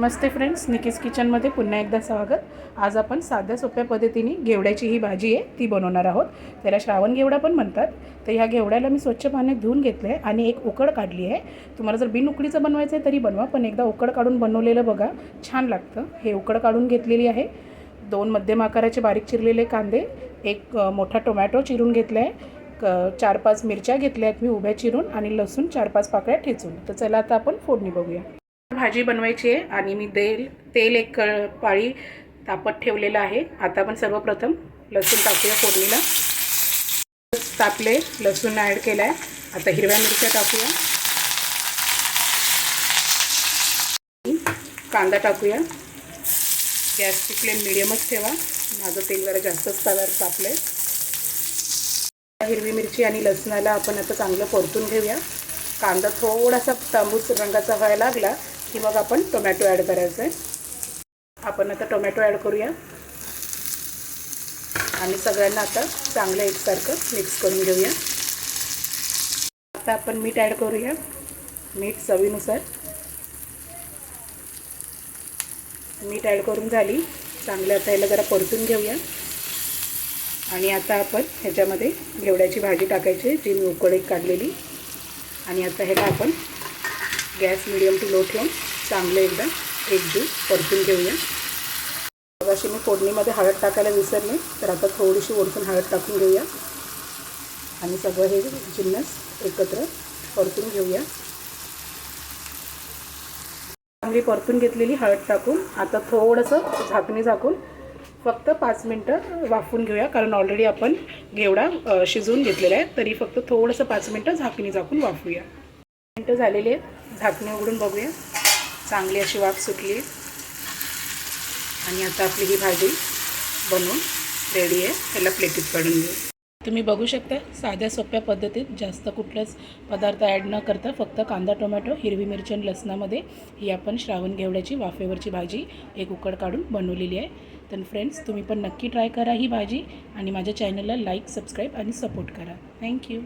नमस्ते friends, Nikki's किचनमध्ये पुन्हा एकदा स्वागत. आज आपण साध्या सोप्या पद्धतीने घेवड्याची ही भाजी आहे ती बनवणार आहोत. त्याला श्रावण घेवडा पण म्हणतात. तर ह्या घेवड्याला मी स्वच्छ पाण्यात धुवून घेतलं आहे आणि एक उकड काढली आहे. तुम्हाला जर बिन उकडीचं बनवायचं आहे तरी बनवा, पण एकदा उकड काढून बनवलेलं बघा, छान लागतं. हे उकड काढून घेतलेली आहे. 2 मध्यम आकाराचे बारीक चिरलेले कांदे, एक मोठा टोमॅटो चिरून घेतला आहे, 4-5 मिरच्या घेतल्या आहेत मी उभ्या चिरून, आणि लसूण 4-5 पाकळ्या ठेचून. तर चला आता आपण फोडणी बघूया. भाजी बनवायची आहे आणि मी तेल एक पाळी तापत ठेवलेलं आहे. आता आपण सर्वप्रथम लसूण टाकूया फोडणीला. तापले, लसूण ॲड केला आहे. आता हिरव्या मिरच्या टाकूया, कांदा टाकूया. गॅसची फ्लेम मिडियमच ठेवा. माझं तेल जरा जास्तच तव्यावर तापलं आहे. हिरवी मिरची आणि लसणाला आपण आता चांगलं परतून घेऊया. कांदा थोडासा तांबूस रंगाचा व्हायला लागला की मग आपण टोमॅटो ॲड करायचं आहे. आपण आता टोमॅटो ॲड करूया आणि सगळ्यांना आता चांगलं एकसारखं मिक्स करून घेऊया. आता आपण मीठ ॲड करूया. मीठ चवीनुसार. मीठ ॲड करून झाली. चांगलं आता ह्याला जरा परतून घेऊया. आणि आता आपण ह्याच्यामध्ये घेवड्याची भाजी टाकायची, जी मी उकळीत काढलेली. आणि आता ह्याला आपण गॅस मिडियम टू लो ठेवून चांगलं एकदा एकजीव परतून घेऊया. अशी मी फोडणीमध्ये हळद टाकायला विसरले, तर आता थोडीशी वरतून हळद टाकून घेऊया आणि सगळं हे जिन्नस एकत्र परतून घेऊया. चांगली परतून घेतलेली हळद टाकून आता थोडंसं झाकणी झाकून फक्त 5 मिनटं वाफवून घेऊया, कारण ऑलरेडी आपण घेवडा शिजवून घेतलेला आहे. तरी फक्त थोडंसं 5 मिनटं झाकणी झाकून वाफवूया. मिनटं झालेली आहेत. झाकणी उघडून बघूया. चांगली अशी वाफ सुटली आहे. आणि आता आपली ही भाजी बनवून रेडी आहे. त्याला प्लेटीत काढून घेऊ. तुम्ही बघू शकता, साध्या सोप्या पद्धतीत जास्त कुठलाच पदार्थ ॲड न करता फक्त कांदा, टोमॅटो, हिरवी मिरची आणि लसणामध्ये ही आपण श्रावण घेवड्याची वाफेवरची भाजी एक उकड काढून बनवलेली आहे. तर फ्रेंड्स, तुम्ही पण नक्की ट्राय करा ही भाजी आणि माझ्या चॅनलला लाईक, सबस्क्राईब आणि सपोर्ट करा. थँक्यू.